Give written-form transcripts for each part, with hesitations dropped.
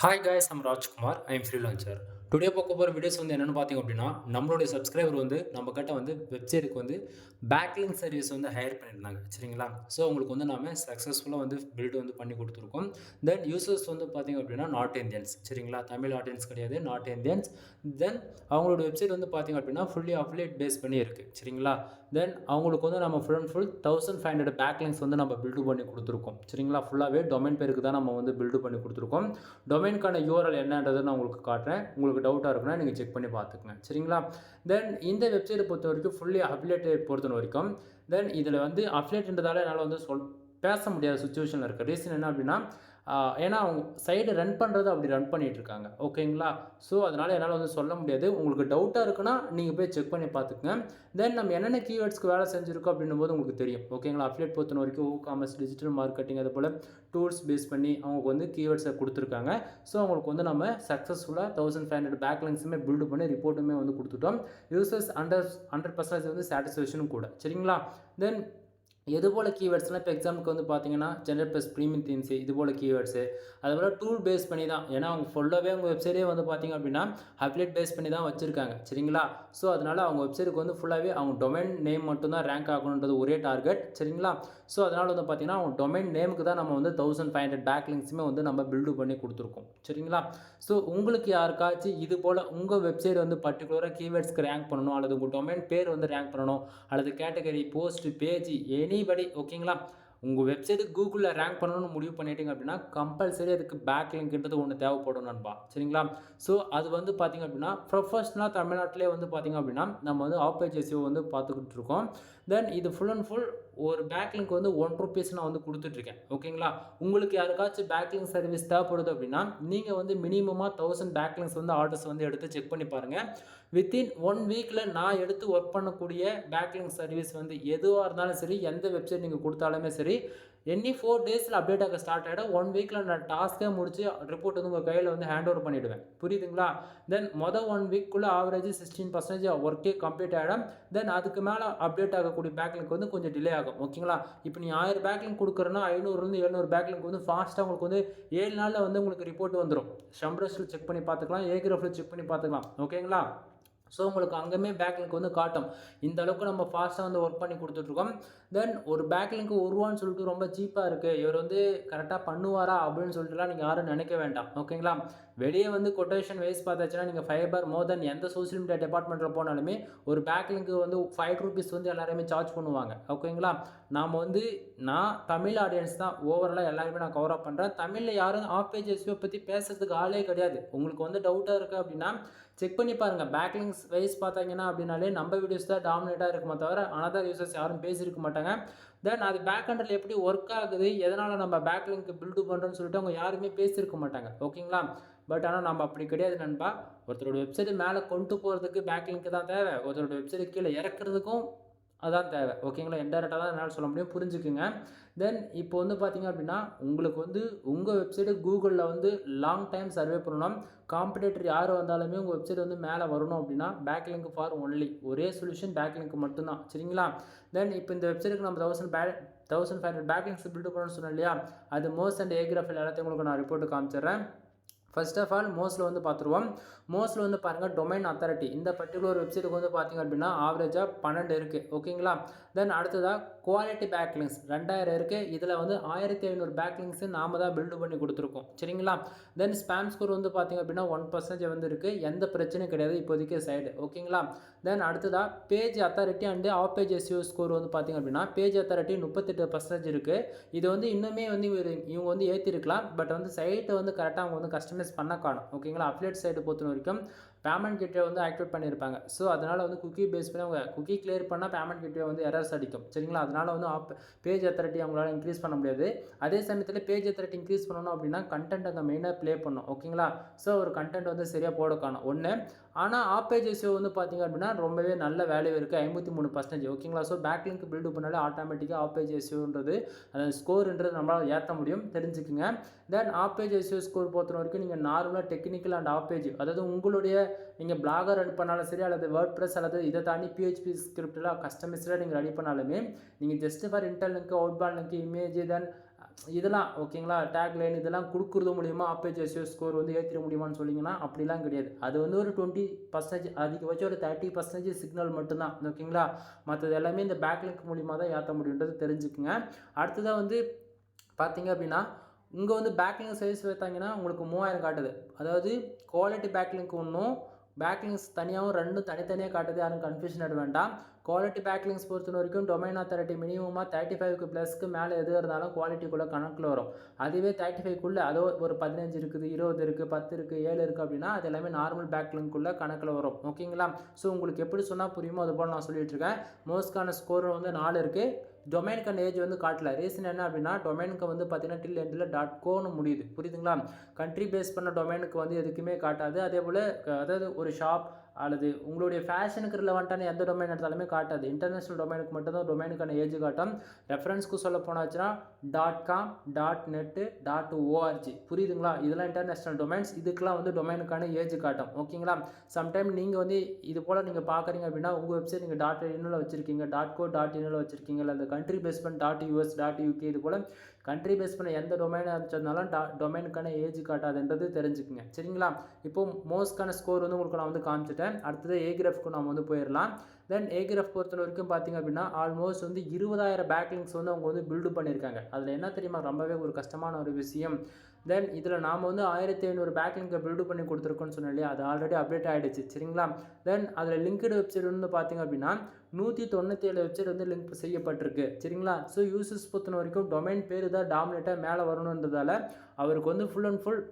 Hi guys, I'm Rajkumar. I am freelancer. Today பார்க்க போகிற videos என்னென்னு பார்த்தீங்க அப்படின்னா, நம்மளுடைய சப்ஸ்கிரைபர் நம்ம கிட்ட வெப்சைட்டுக்கு பேக்லிங்க் சர்வீஸ் ஹையர் பண்ணியிருந்தாங்க. சரிங்களா? ஸோ உங்களுக்கு நாம சக்ஸஸ்ஃபுல்லாக பில்ட் பண்ணி கொடுத்துருக்கோம். தென் யூசர்ஸ் பார்த்தீங்க அப்படின்னா நார்த் இந்தியன்ஸ். சரிங்களா? தமிழ் ஆடியன்ஸ் கிடையாது, நார்த் இந்தியன்ஸ். தென் அவங்களோட வெப்சைட் பார்த்தீங்க அப்படின்னா ஃபுல்லி அஃபிலியேட் பேஸ் பண்ணி இருக்குது. சரிங்களா? தென் அவங்களுக்கு நம்ம ஃபுல் அண்ட் ஃபுல் 1500 பேக்லிங்ஸ் நம்ம பில்டு பண்ணி கொடுத்துருக்கோம். சரிங்களா? ஃபுல்லாகவே டொமைன் பேருக்கு தான் நம்ம பில்டு பண்ணி கொடுத்துருக்கோம். டொமைனுக்கான யூஆர்எல் என்னன்றதை நான் உங்களுக்கு காட்டுறேன். உங்களுக்கு டவுட்டாக இருக்குன்னா நீங்கள் செக் பண்ணி பார்த்துக்கங்க. சரிங்களா? தென் இந்த வெப்சைட்டை பொறுத்த வரைக்கும் ஃபுல்லி அஃபிலியேட் பொறுத்த வரைக்கும் தென் இதில் அஃபிலியேட்ன்றதால என்னால் பேச முடியாத சுச்சுவேஷனில் இருக்குது. ரீசன் என்ன அப்படின்னா, ஏன்னா அவங்க சைடு ரன் பண்ணுறது அப்படி ரன் பண்ணிகிட்ருக்காங்க. ஓகேங்களா? ஸோ அதனால் என்னால் சொல்ல முடியாது. உங்களுக்கு டவுட்டாக இருக்குன்னா நீங்கள் போய் செக் பண்ணி பார்த்துக்குங்க. தென் நம்ம என்னென்ன கீவேர்ட்ஸ்க்கு வேலை செஞ்சுருக்கோம் அப்படின்னும் போது உங்களுக்கு தெரியும். ஓகேங்களா? அஃபிலியேட் பொறுத்த வரைக்கும் காமர்ஸ், டிஜிட்டல் மார்க்கெட்டிங், அது போல் டூல்ஸ் பேஸ் பண்ணி அவங்களுக்கு கீவேர்ட்ஸை கொடுத்துருக்காங்க. ஸோ அவங்களுக்கு நம்ம சக்ஸஸ்ஃபுல்லாக 1500 பேக்லிங்ஸுமே பில்டு பண்ணி ரிப்போர்ட்டுமே கொடுத்துட்டோம். யூசர்ஸ் 100% சாட்டிஸ்ஃபேக்ஷனும் கூட. சரிங்களா? தென் இது போல் கீவேர்ட்ஸ்லாம் இப்போ எக்ஸாம்பிளுக்கு பார்த்தீங்கன்னா ஜென்ரல் ப்ளஸ் ப்ரீமியம் தீம்ஸு, இது போல் கீவேர்ட்ஸு, அதுபோல் டூல் பேஸ் பண்ணி தான். ஏன்னா அவங்க ஃபுல்லாகவே அவங்க வெப்சைட்டே பார்த்தீங்க அப்படின்னா அப்லேட் பேஸ் பண்ணி தான் வச்சுருக்காங்க. சரிங்களா? ஸோ அதனால் அவங்க வெப்சைட்டுக்கு ஃபுல்லாகவே அவங்க டொமைன் நேம் மட்டும்தான் ரேங்க் ஆகணுன்றது ஒரே டார்கெட். சரிங்களா? ஸோ அதனால் பார்த்தீங்கன்னா அவங்க டொமைன் நேமுக்கு தான் நம்ம 1500 பேக்லிங்ஸுமே நம்ம பில்டு பண்ணி கொடுத்துருக்கோம். சரிங்களா? ஸோ உங்களுக்கு யாருக்காச்சும் இது போல் உங்கள் வெப்சைட் பர்டிகுலராக கீவேர்ட்ஸ்க்கு ரேங்க் பண்ணணும், அல்லது உங்கள் டொமைன் பேர் ரேங்க் பண்ணணும், அல்லது கேட்டகரி, போஸ்ட், பேஜ், எனிபடி, ஓகேங்களா, உங்கள் வெப்சைட்டு கூகுளில் ரேங்க் பண்ணணும்னு முடிவு பண்ணிட்டீங்க அப்படின்னா கம்பல்சரி அதுக்கு பேக்லிங்க்ன்றது ஒன்று தேவைப்படும் நண்பா. சரிங்களா? ஸோ அது பார்த்தீங்க அப்படின்னா ப்ரொஃபஷ்னலாக தமிழ்நாட்டிலே பார்த்தீங்க அப்படின்னா நம்ம ஆப்பேஜ் எஸ்இஓ பார்த்துக்கிட்டு இருக்கோம். தென் இது ஃபுல் அண்ட் ஃபுல் ஒரு பேக்லிங்க் ₹1 நான் கொடுத்துட்ருக்கேன். ஓகேங்களா? உங்களுக்கு யாருக்காச்சும் பேக்லிங்க் சர்வீஸ் தேவைப்படுது அப்படின்னா நீங்கள் மினிமமாக 1000 பேக்லிங்க்ஸ் ஆர்டர்ஸ் எடுத்து செக் பண்ணி பாருங்கள். வித்தின் 1 வீக்கில் நான் எடுத்து ஒர்க் பண்ணக்கூடிய பேக்லிங்க் சர்வீஸ் எதுவாக இருந்தாலும் சரி, எந்த வெப்சைட் நீங்கள் கொடுத்தாலுமே சரி, எனி 4 டேஸில் அப்டேட் ஆக ஸ்டார்ட் ஆகிடும். 1 வீக்கில் நான் டாஸ்க்கே முடிச்சு ரிப்போர்ட் உங்கள் கையில் ஹேண்ட் ஓவர் பண்ணிவிடுவேன். புரியுதுங்களா? தென் 1 வீக்குள்ளே ஆவரேஜ் 16% ஒர்க்கே கம்ப்ளீட் ஆகிடும். தென் அதுக்கு மேலே அப்டேட் ஆகக்கூடிய பேக்லிங்க் கொஞ்சம் டிலே ஆகும். ஓகேங்களா? இப்போ நீ 1000 பேக்லிங்க் கொடுக்குறேன்னா 500 700 பேக்லிங்க் ஃபாஸ்ட்டாக உங்களுக்கு 7 நாளில் உங்களுக்கு ரிப்போர்ட் வந்துடும். ஷம்ரஸில் செக் பண்ணி பார்த்துக்கலாம், ஏகிராஃபில் செக் பண்ணி பார்த்துக்கலாம். ஓகேங்களா? ஸோ உங்களுக்கு அங்கேயுமே பேக்லிங்க் காட்டும். இந்த அளவுக்கு நம்ம ஃபாஸ்ட்டாக ஒர்க் பண்ணி கொடுத்துட்ருக்கோம். தென் ஒரு பேக்லிங்க் ₹1 சொல்லிட்டு ரொம்ப சீப்பாக இருக்குது, இவர் கரெக்டாக பண்ணுவாரா அப்படின்னு சொல்லிட்டுலாம் நீங்கள் யாரும் நினைக்க வேண்டாம். ஓகேங்களா? வெளியே கொட்டேஷன் வைஸ் பார்த்தாச்சுன்னா நீங்கள் ஃபைபர் மோர் தென் எந்த சோஷியல் மீடியா டிபார்ட்மெண்ட்டில் போனாலுமே ஒரு பேக்லிங்க் ₹5 எல்லாருமே சார்ஜ் பண்ணுவாங்க. ஓகேங்களா? நாம் நான் தமிழ் ஆடியன்ஸ் தான் ஓவராலாக எல்லாருமே நான் கவர் அப் பண்ணுறேன். தமிழில் யாரும் ஆஃப் பேஜ் எஸ்இஓ பற்றி பேசுறதுக்கு ஆளே கிடையாது. உங்களுக்கு டவுட்டாக இருக்குது அப்படின்னா செக் பண்ணி பாருங்கள். பேக்லிங்ஸ் வைஸ் பார்த்தாங்கன்னா அப்படின்னாலே நம்ம வீடியோஸ் தான் டாமினேட்டாக இருக்குமே தவிர அனதர் யூசர்ஸ் யாரும் பேசியிருக்க மாட்டாங்க. தென் அது பேக் ஹண்டில் எப்படி ஒர்க் ஆகுது, எதனால் நம்ம பேக்லிங்க் பில்டு பண்ணுறோன்னு சொல்லிட்டு அவங்க யாருமே பேசியிருக்க மாட்டாங்க. ஓகேங்களா? பட் ஆனால் நம்ம அப்படி கிடையாது நண்பா. ஒருத்தரோட வெப்சைட்டு மேலே கொண்டு போகிறதுக்கு பேக்லிங்க் தான் தேவை, ஒருத்தரோட வெப்சைட்டு கீழே இறக்குறதுக்கும் அதான் தேவை. ஓகேங்களா? இன்டெரக்டாக தான் என்னால் சொல்ல முடியும், புரிஞ்சுக்குங்க. தென் இப்போ பார்த்தீங்க அப்படின்னா உங்களுக்கு உங்கள் வெப்சைட்டு கூகுளில் லாங் டைம் சர்வே பண்ணணும். காம்படிட்டர் யார் வந்தாலுமே உங்கள் வெப்சைட் மேலே வரணும் அப்படின்னா பேக்லிங்க் ஃபார் ஒன்லி ஒரே சொல்யூஷன் பேக்லிங்க் மட்டும்தான். சரிங்களா? தென் இப்போ இந்த வெப்சைட்டுக்கு நம்ம 1500 பேக்லிங்க்ஸ் பில்டு பண்ணணும்னு சொன்னோம் இல்லையா, அது மோஸ்ட் அண்ட் ஏகிராஃபில் எல்லாத்தையும் உங்களுக்கு நான் ரிப்போர்ட்டு காமிச்சிடுறேன். ஃபர்ஸ்ட் ஆஃப் ஆல் மோஸ்ட்டில் பார்த்துருவோம். மோஸ்ட்டில் பாருங்கள் டொமைன் அத்தாரிட்டி. இந்த பர்டிகுலர் வெப்சைட்டுக்கு பார்த்தீங்க அப்படின்னா ஆவரேஜாக 12 இருக்குது. ஓகேங்களா? தென் அடுத்ததாக குவாலிட்டி பேக்லிங்க்ஸ் 2000 இருக்குது. இதில் 1500 பேக்லிங்க்ஸு நாம தான் பில்டு பண்ணி கொடுத்துருக்கோம். சரிங்களா? தென் ஸ்பேம் ஸ்கோர் பார்த்தீங்க அப்படின்னா 1% இருக்குது. எந்த பிரச்சனையும் கிடையாது இப்போதைக்கு சைடு. ஓகேங்களா? தென் அடுத்ததாக page authority and of page SEO score பார்த்தீங்க அப்படின்னா பேஜ் அத்தாரிட்டி 38% இருக்குது. இது இன்னுமே இவங்க ஏற்றிருக்கலாம். பட் சைட்டை கரெக்டாக அவங்க கஸ்டமைஸ் பண்ண காணும். ஓகேங்களா? அஃபிலியேட் சைடு பொறுத்த வரைக்கும் பேமெண்ட் கேட்வே ஆக்டிவேட் பண்ணியிருப்பாங்க. ஸோ அதனால் குக்கி பேஸ் பண்ணி அவங்க குக்கி கிளியர் பண்ணால் பேமெண்ட் கேட்வே எரர்ஸ் அடிக்கும். சரிங்களா? அதனால் பேஜ் அத்தாரிட்டி அவங்களால இன்க்ரீஸ் பண்ண முடியாது. அதே சமயத்தில் பேஜ் அத்தாரிட்டி இன்க்ரீஸ் பண்ணணும் அப்படின்னா கண்டென்ட் அங்கே மெயினாக ப்ளே பண்ணும். ஓகேங்களா? ஸோ ஒரு கண்டென்ட் சரியாக போட காணும் ஒன்று. ஆனால் ஆஃப் பேஜ் எஸ்இஓ பார்த்தீங்க அப்படின்னா ரொம்பவே நல்ல வேல்யூ இருக்குது, 53%. ஓகேங்களா? ஸோ பேக்லிங்க் பில்டு பண்ணாலே ஆட்டோமேட்டிக்காக ஆஃப் பேஜ் எஸ்இஓன்றது அந்த ஸ்கோர்ன்றது நம்மளால் ஏற்ற முடியும், தெரிஞ்சுக்குங்க. தென் ஆஃப் பேஜ் எஸ்இஓ ஸ்கோர் பொறுத்த வரைக்கும் நீங்கள் நார்மலாக டெக்னிக்கல் அண்ட் ஆஃப் பேஜ், அதாவது உங்களுடைய நீங்கள் பிளாகர் ரன் பண்ணாலும் சரி, அல்லது வேர்ட் ப்ரெஸ் அல்லது இதை தாண்டி PHP ஸ்கிரிப்டில் கஸ்டமைஸ்டாக நீங்கள் ரெடி பண்ணாலுமே நீங்கள் just for interlink, outbound link, image, then இதெல்லாம் ஓகேங்களா, டேக்லைன் இதெல்லாம் கொடுக்குறது மூலிமா ஆப்பேஜ் எஸ்இஓ ஸ்கோர் வந்து ஏற்றிட முடியுமான்னு சொன்னீங்கன்னா அப்படிலாம் கிடையாது. அது வந்து ஒரு 20% அதிகபட்சம் ஒரு 30% சிக்னல் மட்டும்தான் ஓகேங்களா. மற்றது எல்லாமே இந்த பேக்லிங்க் மூலிமா தான் ஏற்ற முடியுன்றது தெரிஞ்சுக்குங்க. அடுத்ததாக வந்து பார்த்தீங்க அப்படின்னா இங்கே வந்து பேக்லிங்க் சர்வீஸ் வைத்தாங்கன்னா உங்களுக்கு 3000 காட்டுது. அதாவது குவாலிட்டி பேக்லிங்க் ஒன்றும் பேக்லிங்ஸ் தனியாகவும் ரெண்டும் தனித்தனியாக காட்டுது, யாரும் கன்ஃபியூஷன் ஆட வேண்டாம். குவாலிட்டி பேக்லிங்ஸ் பொறுத்த வரைக்கும் டொமைன் அத்தாரிட்டி மினிமமாக 35க்கு ப்ளஸ்க்கு மேலே எது இருந்தாலும் குவாலிட்டிக்குள்ளே கணக்கில் வரும். அதுவே 35க்குள்ளே அதோ ஒரு 15 இருக்குது, 20 இருக்குது, 10 இருக்குது, 7 இருக்குது அப்படின்னா அது எல்லாமே நார்மல் பேக்லிங்க்குள்ளே கணக்கில் வரும் ஓகேங்களா. ஸோ உங்களுக்கு எப்படி சொன்னால் புரியுமோ அது போல் நான் சொல்லிட்டு இருக்கேன். மோஸ்ட்கான ஸ்கோர் வந்து 4 இருக்குது. டொமைனுக்கான ஏஜ் வந்து காட்டல. ரீசன் என்ன அப்படின்னா டொமைனுக்கு வந்து பார்த்தீங்கன்னா டில் எண்டில் .coன்னு முடியுது, புரியுதுங்களா. கண்ட்ரி பேஸ் பண்ண டொமைனுக்கு வந்து எதுக்குமே காட்டாது. அதே போல் அதாவது ஒரு ஷாப் அல்லது உங்களுடைய ஃபேஷனுக்கு ரிலவெண்ட்டான எந்த டொமைன் எடுத்தாலுமே காட்டாது. இன்டர்நேஷ்னல் டொமைனுக்கு மட்டும்தான் டொமைனுக்கான ஏஜ் காட்டும். ரெஃபரன்ஸ்க்கு சொல்ல போனாச்சுன்னா .com, .net, .org புரியுதுங்களா. இதெல்லாம் இன்டர்நேஷ்னல் டொமைன்ஸ். இதுக்கெல்லாம் வந்து டொமைனுக்கான ஏஜ் காட்டும் ஓகேங்களா. சம்டைம் நீங்கள் வந்து இது போல் நீங்கள் பார்க்குறீங்க அப்படின்னா உங்கள் வெப்சைட் நீங்கள் .inல வச்சுருக்கீங்க, .co, .inல வச்சுருக்கீங்க, இல்லை அந்த கண்ட்ரி பேஸ் பண்ண .us, .uk இது போல் கண்ட்ரி பேஸ் பண்ண எந்த டொமைனாக இருந்துச்சுனாலும் டொமைனுக்கான ஏஜ் காட்டாதுன்றது தெரிஞ்சுக்குங்க சரிங்களா. இப்போது மோஸ்ட்கான ஸ்கோர் வந்து உங்களுக்கு நான் வந்து காமிச்சிட்டேன். அடுத்தது ஏகிராஃப்க்கு நம்ம வந்து போயிடலாம். தென் ஏகிராஃப் பொறுத்த வரைக்கும் பார்த்தீங்க அப்படின்னா ஆல்மோஸ்ட் வந்து 20,000 பேக்லிங்ஸ் வந்து அவங்க வந்து பில்டு பண்ணியிருக்காங்க. அதில் என்ன தெரியுமா ரொம்பவே ஒரு கஷ்டமான ஒரு விஷயம். தென் இதில் நாம் வந்து 1500 பேக்லிங்கை பில்டு பண்ணி கொடுத்துருக்கோன்னு சொன்னேன் இல்லையா, அது ஆல்ரெடி அப்டேட் ஆகிடுச்சு சரிங்களா. தென் அதில் லிங்க்டு வெப்சைட் வந்து பார்த்தீங்க அப்படின்னா 197 வெப்சைட் வந்து லிங்க் செய்யப்பட்டிருக்கு சரிங்களா. ஸோ யூசர்ஸ் பொறுத்த வரைக்கும் டொமைன் பேர் தான் டாமினேட்டாக மேலே வரணுன்றதால அவருக்கு வந்து ஃபுல் அண்ட் ஃபுல்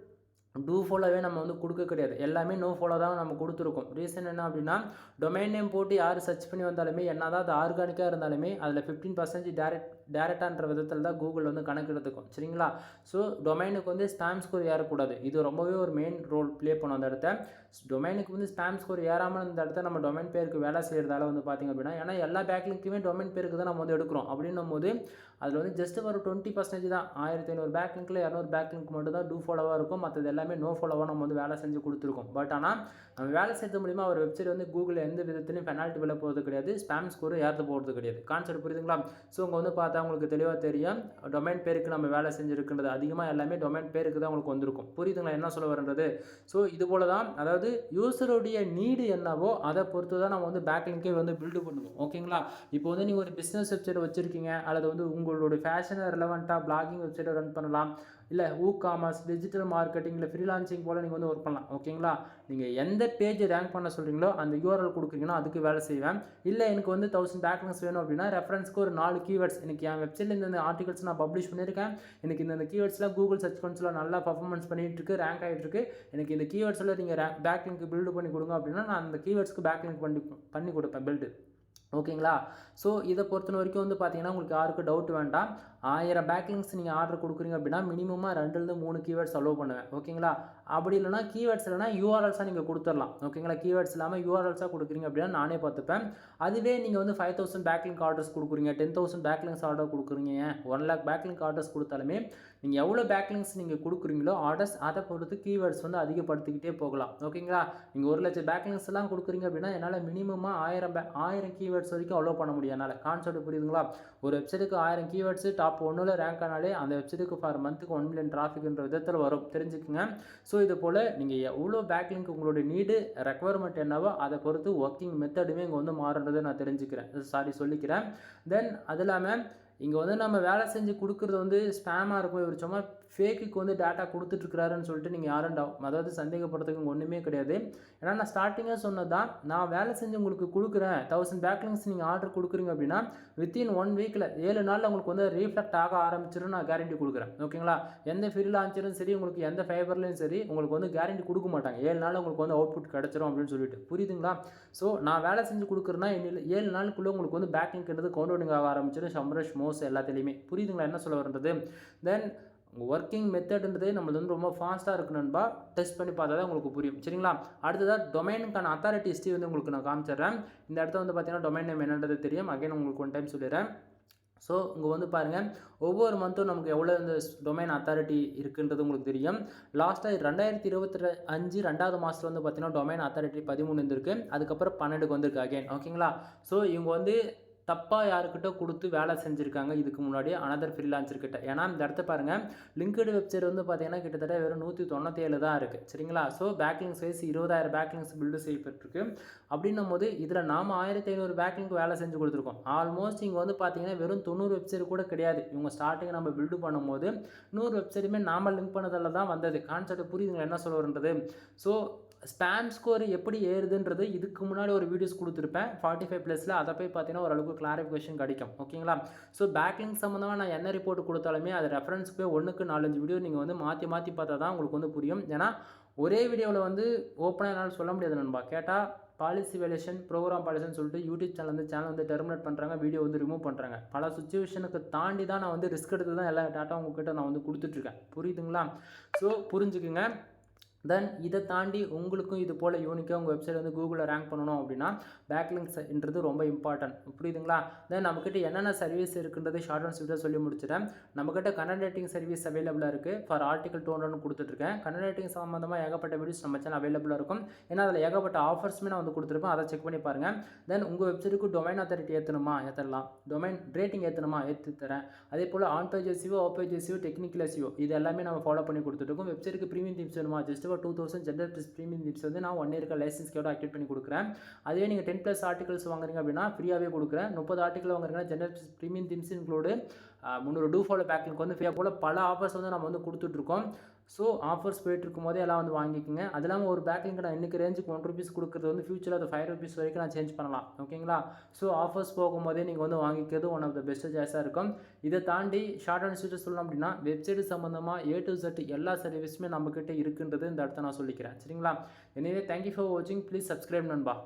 டூ ஃபாலோவே நம்ம வந்து கொடுக்க கிடையாது. எல்லாமே நோ ஃபாலோ தான் நம்ம கொடுத்துருக்கோம். ரீசன் என்ன அப்படின்னா டொமைன் நேம் போட்டு யார் சர்ச் பண்ணி வந்தாலுமே என்ன தான் அது ஆர்கானிக்காக இருந்தாலுமே அதில் 15% டேரெக்டான்ற விதத்தில் தான் கூகுள் வந்து கணக்கெடுத்துக்கும் சரிங்களா. ஸோ டொமைனுக்கு வந்து ஸ்பேம் ஸ்கோர் ஏறக்கூடாது. இது ரொம்பவே ஒரு மெயின் ரோல் ப்ளே பண்ணும் அந்த இடத்த. டொமைனுக்கு வந்து ஸ்பேம் ஸ்கோர் ஏறாமல் இந்த இடத்த நம்ம டொமைன் பேருக்கு வேலை செய்கிறதால வந்து பார்த்திங்க அப்படின்னா ஏன்னா எல்லா பேக்லிங்க்குமே டொமைன் பேருக்கு தான் நம்ம வந்து எடுக்கிறோம். அப்படின்னும் போது அதில் வந்து ஜஸ்ட் ஒரு 20% தான் 1500 பேக்லிங்கில் 200 பேக்லிங்க் மட்டும் தான் டூ ஃபாலோவாக இருக்கும். மற்றது எல்லாமே நோ ஃபாலோவாக நம்ம வந்து வேலை செஞ்சு கொடுத்துருக்கோம். பட் ஆனால் நம்ம வேலை செய்யறது மூலிமா ஒரு வெப்சைட் வந்து கூகுள் எந்த விதத்துலையும் பெனால்ட்டி விலை போகிறது கிடையாது, ஸ்பேம் ஸ்கோர் ஏற்ற போகிறது கிடையாது. கான்செப்ட் புரியுதுங்களா. ஸோ உங்கள் வந்து பார்த்தா உங்களுக்கு தெளிவாக தெரியும் டொமைன் பேருக்கு நம்ம வேலை செஞ்சுருக்குன்றது. அதிகமாக எல்லாமே டொமைன் பேருக்கு தான் உங்களுக்கு வந்திருக்கும். புரியுதுங்களா என்ன சொல்ல வரன்றது. ஸோ இது போல தான் அதாவது யூசருடைய நீடு என்னவோ அதை பொறுத்து தான் நம்ம வந்து பேக்லிங்கே வந்து பில்டு பண்ணுவோம் ஓகேங்களா. இப்போ வந்து நீங்கள் ஒரு பிஸ்னஸ் வெப்சைட் வச்சுருக்கீங்க அல்லது வந்து உங்களுடைய ஃபேஷனை ரிலவெண்ட்டாக பிளாகிங் வெப்சைட்டை ரன் பண்ணலாம், இல்லை காமர்ஸ், டிஜிட்டல் மார்க்கெட்டிங், இல்லை ஃப்ரீலான்சிங் போல் நீங்கள் வந்து ஒர்க் பண்ணலாம் ஓகேங்களா. நீங்கள் எந்த பேஜ் ரேங்க் பண்ண சொல்கிறீங்களோ அந்த யூஆர்எல் கொடுக்குறீங்கன்னா அதுக்கு வேலை செய்வேன். இல்லை எனக்கு வந்து 1000 பேக்லிங்ஸ் வேணும் அப்படின்னா ரெஃபரன்ஸ்க்கு ஒரு 4 கீவேர்ட்ஸ் எனக்கு என் வெப்சைட்டில் இந்த ஆர்டிகல்ஸ் நான் பப்ளிஷ் பண்ணியிருக்கேன், எனக்கு இந்த கீவேர்ட்ஸ்லாம் கூகுள் சர்ச் கன்சோலில் நல்லா பர்ஃபார்மன்ஸ் பண்ணிகிட்டு இருக்கு, ரேங்க் ஆகிட்டு இருக்கு, எனக்கு இந்த கீவேர்ட்ஸில் நீங்கள் பேக்லிங்க் பில்டு பண்ணி கொடுங்க அப்படின்னா நான் அந்த கீவேர்ட்ஸ்க்கு பேக்லிங்க் பண்ணி கொடுப்பேன் பில்டு ஓகேங்களா. ஸோ இதை பொறுத்த வரைக்கும் வந்து பார்த்தீங்கன்னா உங்களுக்கு யாருக்கும் டவுட் வேண்டாம். 1000 பேக்லிங்ஸ் நீங்கள் ஆர்டர் கொடுக்குறீங்க அப்படின்னா மினிமமாக 2-3 கீவேர்ட்ஸ் அலோவ் பண்ணுவேன் ஓகேங்களா. அப்படி இல்லைனா கீவேர்ட்ஸ் இல்லைனா யூஆர்எல்ஸாக நீங்கள் கொடுத்துடலாம் ஓகேங்களா. கீவேர்ட்ஸ் இல்லாமல் யூஆர்எல்ஸாக கொடுக்குறீங்க அப்படின்னா நானே பார்த்துப்பேன். அதுவே நீங்கள் வந்து 5000 பேக்லிங்க் ஆர்டர்ஸ் கொடுக்குறீங்க, 10,000 பேக்லிங்ஸ் ஆர்டர் கொடுக்குறீங்க, 1 lakh பேக்லிங்க் ஆர்டர்ஸ் கொடுத்தாலுமே நீங்கள் எவ்வளோ பேக்லிங்ஸ் நீங்கள் கொடுக்குறீங்களோ ஆர்டர்ஸ் அதை பொறுத்து கீவேர்ட்ஸ் வந்து அதிகப்படுத்திக்கிட்டே போகலாம் ஓகேங்களா. நீங்கள் 1,00,000 பேக்லிங்ஸ் எல்லாம் கொடுக்குறீங்க அப்படின்னா என்னால் மினிமமாக 1000 கீவேர்ட்ஸ் வரைக்கும் அலோவ் பண்ண முடியும் என்னால். கான்செப்ட் புரியுதுங்களா. ஒரு வெப்சைட்டுக்கு 1000 கீவேர்ட்ஸ் டாப் 1ல் ரேங்க் ஆனாலே அந்த வெப்சைட்டுக்கு ஃபார் மந்த்துக்கு 1 million டிராஃபிக்ன்ற விதத்தில் வரும் தெரிஞ்சுக்குங்க. ஸோ இது போல் நீங்கள் எவ்வளோ பேக்லிங்க் உங்களுடைய நீடு ரெக்குவயர்மெண்ட் என்னவோ அதை பொறுத்து ஒர்க்கிங் மெத்தடுமே இங்கே வந்து மாறுன்றதை நான் சொல்லிக்கிறேன். தென் அது இல்லாமல் இங்கே வந்து நம்ம வேலை செஞ்சு கொடுக்குறது வந்து ஸ்பேமாக இருக்கும், இவர் சும்மா ஃபேக்குக்கு வந்து டேட்டா கொடுத்துட்ருக்கிறாருன்னு சொல்லிட்டு நீங்கள் யாரும் அதாவது சந்தேகப்படுறதுக்கு ஒன்றுமே கிடையாது. ஏன்னா நான் ஸ்டார்டிங்காக சொன்னது தான், நான் வேலை செஞ்சு உங்களுக்கு கொடுக்குறேன் 1000 பேக்லிங்ஸ் நீங்கள் ஆர்டர் கொடுக்குறீங்க அப்படின்னா வித்தின் 1 வீக்கில் 7 நாளில் உங்களுக்கு வந்து ரீஃப்ளெக்ட் ஆக ஆரம்பிச்சிடும் நான் கேரண்டி கொடுக்குறேன் ஓகேங்களா. எந்த ஃப்ரீலான்சரும் சரி உங்களுக்கு எந்த ஃபைபர்லையும் சரி உங்களுக்கு வந்து கேரண்டி கொடுக்க மாட்டாங்க 7 நாளில் உங்களுக்கு வந்து அவுட்புட் கிடச்சிரும் அப்படின்னு சொல்லிட்டு, புரியுதுங்களா. ஸோ நான் வேலை செஞ்சு கொடுக்குறேன்னா 7 நாளுக்குள்ளே உங்களுக்கு வந்து பேக்லிங்க்ன்றது கவுண்டவுனிங் ஆக ஆரம்பிச்சிடும், சம்ரஷ் மோஸ் எல்லாத்துலேயுமே. புரியுதுங்களா என்ன சொல்ல வர்றது. தென் ஒர்க்கிங் மெத்தட்ன்றது நம்மளது வந்து ரொம்ப ஃபாஸ்ட்டாக இருக்குணும்பா, டெஸ்ட் பண்ணி பார்த்தா தான் உங்களுக்கு புரியும் சரிங்களா. அடுத்ததாக டொமைனுக்கான அத்தாரிட்டி ஹிஸ்ட்ரி வந்து உங்களுக்கு நான் காமிச்சிடுறேன். இந்த இடத்துல வந்து பார்த்தீங்கன்னா டொமைன் நேம் என்னன்றது தெரியும், அகைன் உங்களுக்கு 1 டைம் சொல்லிடுறேன். ஸோ இங்கே வந்து பாருங்கள் ஒவ்வொரு மந்த்தும் நமக்கு எவ்வளோ இந்த டொமைன் அத்தாரிட்டி இருக்குன்றது உங்களுக்கு தெரியும். லாஸ்ட்டாக 2025 2வது மாதத்தில் வந்து பார்த்தீங்கன்னா டொமைன் அத்தாரிட்டி 13 இருந்திருக்கு, அதுக்கப்புறம் 12க்கு வந்திருக்கு அகைன் ஓகேங்களா. ஸோ இவங்க வந்து தப்பாக யாருக்கிட்ட கொடுத்து வேலை செஞ்சுருக்காங்க இதுக்கு முன்னாடி அனதர் ஃப்ரீலான்சர் கிட்ட. ஏன்னா இந்த இடத்த பாருங்கள், லிங்க்டு வெப்சைட் வந்து பார்த்தீங்கன்னா கிட்டத்தட்ட வெறும் 197 தான் இருக்குது. சரிங்களா? So backlinks wise 20,000 backlinks build செய்யப்பட்டிருக்கு. அப்படின்னும் போது இதில் நாம் 1500 பேக்லிங்க் வேலை செஞ்சு கொடுத்துருக்கோம். ஆல்மோஸ்ட் இங்கே வந்து பார்த்தீங்கன்னா வெறும் 90 வெப்சைட் கூட கிடையாது. இவங்க ஸ்டார்டிங் நம்ம பில்டு பண்ணும்போது 100 வெப்சைட்டுமே நாம் லிங்க் பண்ணதில் தான் வந்தது. கான்செப்ட் புரியுதுங்களா என்ன சொல்ல வரன்றது? ஸோ ஸ்பேம் ஸ்கோர் எப்படி ஏறுதுன்றது இதுக்கு முன்னாடி ஒரு வீடியோஸ் கொடுத்துருப்பேன் 45+. அதை போய் பார்த்தீங்கன்னா ஓரளவுக்கு கிளாரிஃபிகேஷன் கிடைக்கும். ஓகேங்களா? ஸோ பேக்லிங்க் சம்மந்தமாக நான் என்ன ரிப்போர்ட் கொடுத்தாலுமே அது ரெஃபரன்ஸ் போய் 1க்கு 4-5 வீடியோ நீங்கள் வந்து மாற்றி பார்த்தா தான் உங்களுக்கு வந்து புரியும். ஏன்னா ஒரே வீடியோவில் வந்து ஓப்பனாக என்னால் சொல்ல முடியாது நண்பா. கேட்டால் பாலிசி வேலேஷன் ப்ரோக்ராம் பாலிசின்னு சொல்லிட்டு யூடியூப் சேனல் வந்து டெர்மினேட் பண்ணுறாங்க, வீடியோ வந்து ரிமூவ் பண்ணுறாங்க. பல சுச்சுவேஷனுக்கு தாண்டி தான் நான் வந்து ரிஸ்க் எடுத்து தான் எல்லா டேட்டா உங்ககிட்ட நான் வந்து கொடுத்துட்ருக்கேன். புரியுதுங்களா? ஸோ புரிஞ்சுக்குங்க. தென் இதை தாண்டி உங்களுக்கும் இது போல் யூனிக்காக உங்கள் வெப்சைட் வந்து கூகுளில் ரேங்க் பண்ணணும் அப்படின்னா பேக்லிங்க்ஸ்ன்றது ரொம்ப இம்பார்ட்டன்ட். புரியுதுங்களா? தென் நம்மக்கிட்ட என்னென்ன சர்வீஸ் இருக்குன்றது ஷார்ட் அண்ட் ஸ்வீட்டாக சொல்லி முடிச்சிட்டேன். நம்மக்கிட்ட கண்டென்ட் ரைட்டிங் சர்வீஸ் அவைலபிளாக இருக்குது. ஃபார் ஆர்டிகல் 200 கொடுத்துட்ருக்கேன். கண்டென்ட் ரைட்டிங் சம்மந்தமாக ஏகப்பட்ட வீடியோஸ் நம்ம சேனல் அவைலபிளாக இருக்கும். ஏன்னா அதில் ஏகப்பட்ட ஆஃபர்ஸுமே நான் வந்து கொடுத்துருப்பேன். அதை செக் பண்ணி பாருங்கள். தென் உங்கள் வெப்சைட்டுக்கு டொமைன் அத்தாரிட்டி ஏற்றணுமா ஏற்றலாம், டொமைன் ரேட்டிங் ஏற்றணுமா ஏற்றி தரேன். அதே போல் on page SEO, off page SEO, technical SEO இது எல்லாமே நம்ம ஃபாலோ பண்ணி கொடுத்துட்ருக்கோம். வெப்சைட்டுக்கு ப்ரீமியம் தீம்ஸ் வேணுமா, ஜஸ்ட் 2000 ஜென்ரல் ப்ரீமியம் தீம்ஸ் வந்து நான் 1 இயர்க்கு லைசன்ஸ்க்கோட ஆக்டிவேட் பண்ணி கொடுக்குறேன். அதுவே நீங்கள் 10+ ஆர்டிகல்ஸ் வாங்குறீங்க அப்படின்னா ஃப்ரீயாகவே கொடுக்குறேன். 30 ஆர்டிகல் வாங்குறீங்கன்னா general premium themes include 300 do follow backlink வந்து ஃப்ரீயாக போல் பல ஆஃபர்ஸ் வந்து நம்ம வந்து கொடுத்துட்ருக்கோம். ஸோ ஆஃபர்ஸ் போயிட்டு இருக்கும் போதே எல்லாம் வந்து வாங்கிக்கோங்க. அது இல்லாமல் ஒரு பேக்லிங்க் நான் இன்னைக்கு ரேஞ்சுக்கு 1 ரூபீஸ் கொடுக்குறது வந்து ஃபியூச்சரில் அது 5 ரூபீஸ் வரைக்கும் நான் சேஞ்ச் பண்ணலாம். ஓகேங்களா? ஸோ ஆஃபர்ஸ் போகும்போதே நீங்கள் வந்து வாங்கிக்கிறது ஒன் ஆஃப் த பெஸ்ட் சாய்ஸாக இருக்கும். இதை தாண்டி ஷார்ட் அண்ட் ஸ்வீட்டாக சொல்லணும் அப்படின்னா வெப்சைட் சம்மந்தமாக A to Z எல்லா சர்வீஸுமே நம்மக்கிட்ட இருக்குன்றது இந்த இடத்த நான் சொல்லிக்கிறேன். சரிங்களா? எனவே தேங்க்யூ ஃபார் வாட்சிங். ப்ளீஸ் சப்ஸ்கிரைப் நண்பா.